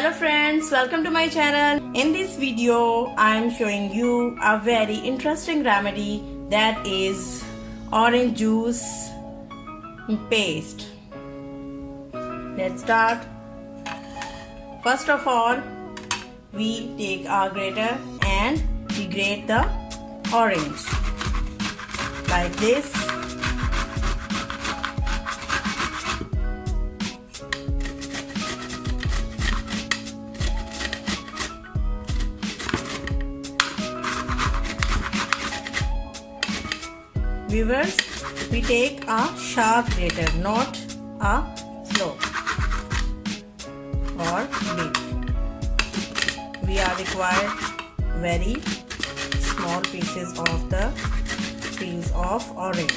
Hello friends, welcome to my channel. In this video, I am showing you a very interesting remedy that is orange juice paste. Let's start. First of all, we take our grater and we grate the orange like this. Viewers, we take a sharp grater, not a slow or big. We are required very small pieces of the peels of orange.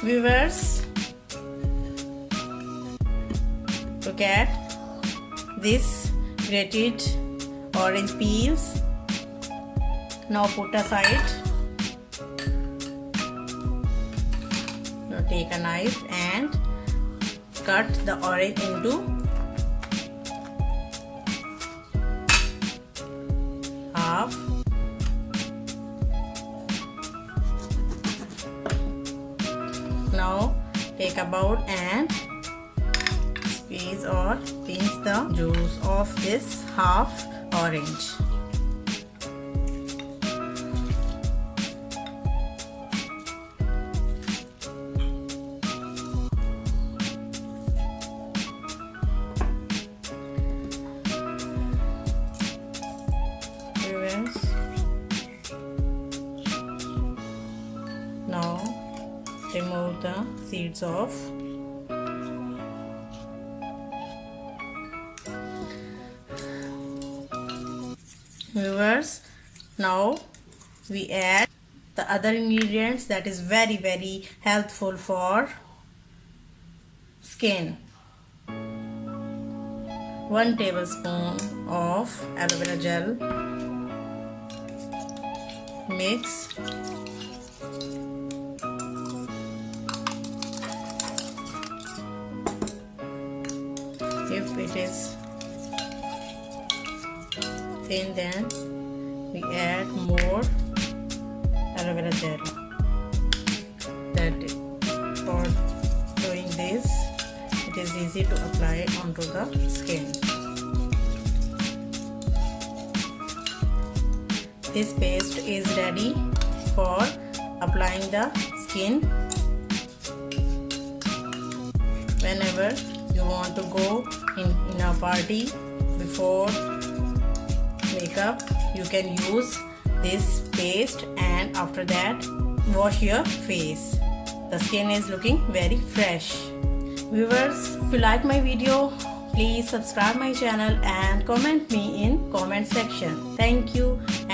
Viewers, look at this grated orange peels. Now put aside. Now take a knife and cut the orange into half. Now take a bowl and squeeze or pinch the juice of this half orange. Now remove the seeds off. Viewers, now we add the other ingredients that is very helpful for skin. 1 tablespoon of aloe vera gel. Mix. If it is thin, then we add more aloe vera gel. For doing this, it is easy to apply onto the skin. This paste is ready for applying the skin. Whenever you want to go in a party before makeup, you can use this paste and after that wash your face. The skin is looking very fresh. Viewers, if you like my video, please subscribe my channel and comment me in comment section. Thank you.